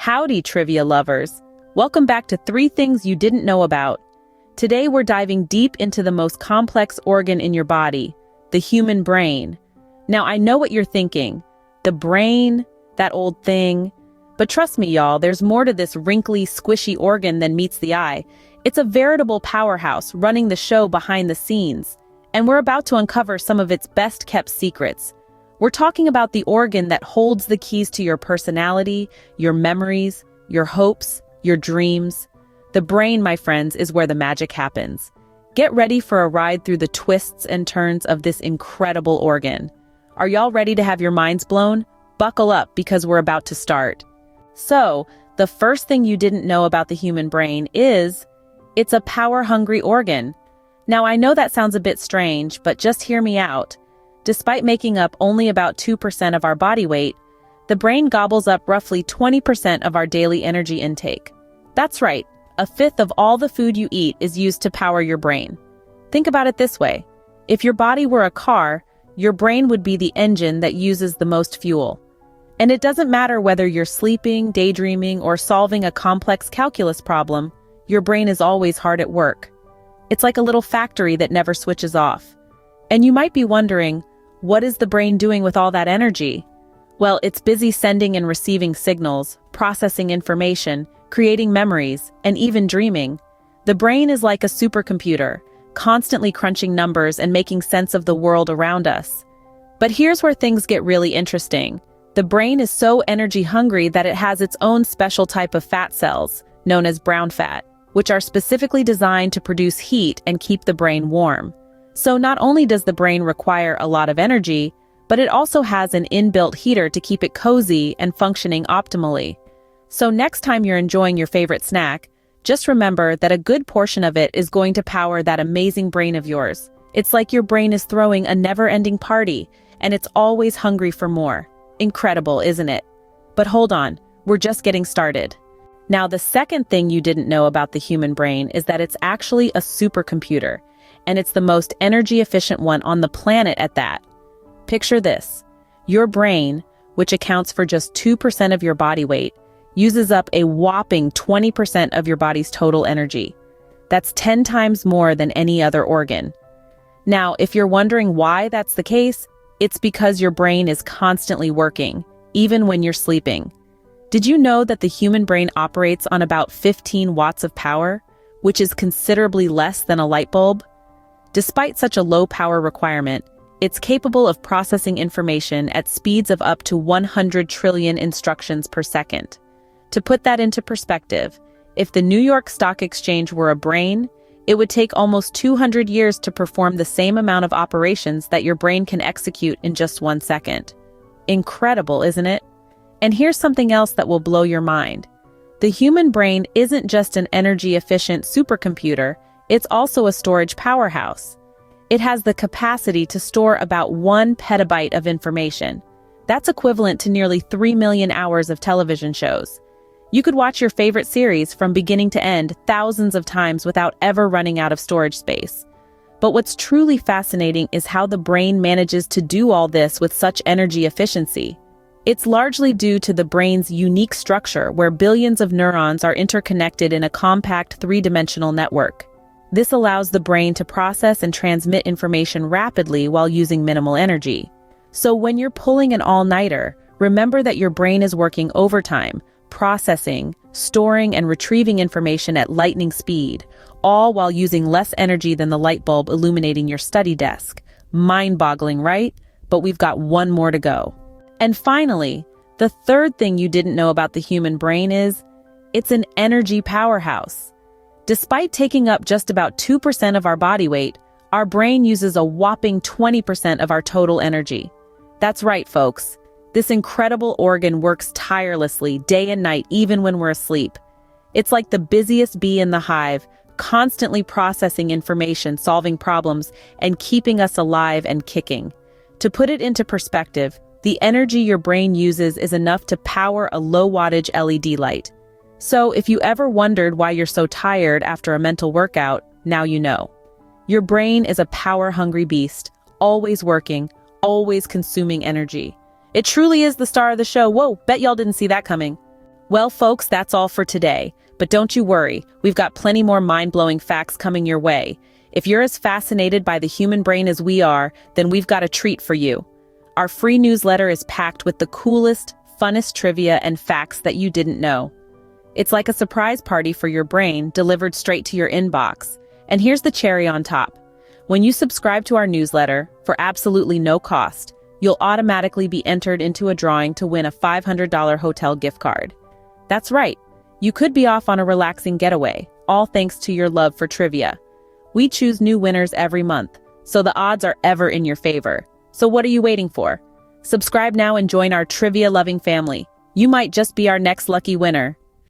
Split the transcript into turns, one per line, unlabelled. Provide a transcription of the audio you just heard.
Howdy, trivia lovers. Welcome back to 3 Things You Didn't Know About. Today we're diving deep into the most complex organ in your body, the human brain. Now, I know what you're thinking. The brain, that old thing. But trust me, y'all, there's more to this wrinkly, squishy organ than meets the eye. It's a veritable powerhouse running the show behind the scenes. And we're about to uncover some of its best-kept secrets. We're talking about the organ that holds the keys to your personality, your memories, your hopes, your dreams. The brain, my friends, is where the magic happens. Get ready for a ride through the twists and turns of this incredible organ. Are y'all ready to have your minds blown? Buckle up because we're about to start. So, the first thing you didn't know about the human brain is it's a power-hungry organ. Now, I know that sounds a bit strange, but just hear me out. Despite making up only about 2% of our body weight, the brain gobbles up roughly 20% of our daily energy intake. That's right, a fifth of all the food you eat is used to power your brain. Think about it this way. If your body were a car, your brain would be the engine that uses the most fuel. And it doesn't matter whether you're sleeping, daydreaming, or solving a complex calculus problem, your brain is always hard at work. It's like a little factory that never switches off. And you might be wondering, what is the brain doing with all that energy? Well, it's busy sending and receiving signals, processing information, creating memories, and even dreaming. The brain is like a supercomputer, constantly crunching numbers and making sense of the world around us. But here's where things get really interesting. The brain is so energy hungry that it has its own special type of fat cells, known as brown fat, which are specifically designed to produce heat and keep the brain warm. So not only does the brain require a lot of energy, but it also has an inbuilt heater to keep it cozy and functioning optimally. So next time you're enjoying your favorite snack, just remember that a good portion of it is going to power that amazing brain of yours. It's like your brain is throwing a never-ending party, and it's always hungry for more. Incredible, isn't it? But hold on, we're just getting started. Now, the second thing you didn't know about the human brain is that it's actually a supercomputer, and it's the most energy-efficient one on the planet at that. Picture this. Your brain, which accounts for just 2% of your body weight, uses up a whopping 20% of your body's total energy. That's 10 times more than any other organ. Now, if you're wondering why that's the case, it's because your brain is constantly working, even when you're sleeping. Did you know that the human brain operates on about 15 watts of power, which is considerably less than a light bulb? Despite such a low power requirement, it's capable of processing information at speeds of up to 100 trillion instructions per second. To put that into perspective, if the New York Stock Exchange were a brain, it would take almost 200 years to perform the same amount of operations that your brain can execute in just 1 second. Incredible, isn't it? And here's something else that will blow your mind. The human brain isn't just an energy-efficient supercomputer, it's also a storage powerhouse. It has the capacity to store about 1 petabyte of information. That's equivalent to nearly 3 million hours of television shows. You could watch your favorite series from beginning to end thousands of times without ever running out of storage space. But what's truly fascinating is how the brain manages to do all this with such energy efficiency. It's largely due to the brain's unique structure where billions of neurons are interconnected in a compact 3-dimensional network. This allows the brain to process and transmit information rapidly while using minimal energy. So when you're pulling an all-nighter, remember that your brain is working overtime, processing, storing, and retrieving information at lightning speed, all while using less energy than the light bulb illuminating your study desk. Mind-boggling, right? But we've got one more to go. And finally, the third thing you didn't know about the human brain is it's an energy powerhouse. Despite taking up just about 2% of our body weight, our brain uses a whopping 20% of our total energy. That's right, folks. This incredible organ works tirelessly day and night, even when we're asleep. It's like the busiest bee in the hive, constantly processing information, solving problems, and keeping us alive and kicking. To put it into perspective, the energy your brain uses is enough to power a low-wattage LED light. So if you ever wondered why you're so tired after a mental workout, now you know. Your brain is a power-hungry beast, always working, always consuming energy. It truly is the star of the show. Whoa, bet y'all didn't see that coming. Well, folks, that's all for today. But don't you worry, we've got plenty more mind-blowing facts coming your way. If you're as fascinated by the human brain as we are, then we've got a treat for you. Our free newsletter is packed with the coolest, funnest trivia and facts that you didn't know. It's like a surprise party for your brain delivered straight to your inbox. And here's the cherry on top. When you subscribe to our newsletter, for absolutely no cost, you'll automatically be entered into a drawing to win a $500 hotel gift card. That's right, you could be off on a relaxing getaway, all thanks to your love for trivia. We choose new winners every month, so the odds are ever in your favor. So what are you waiting for? Subscribe now and join our trivia-loving family. You might just be our next lucky winner.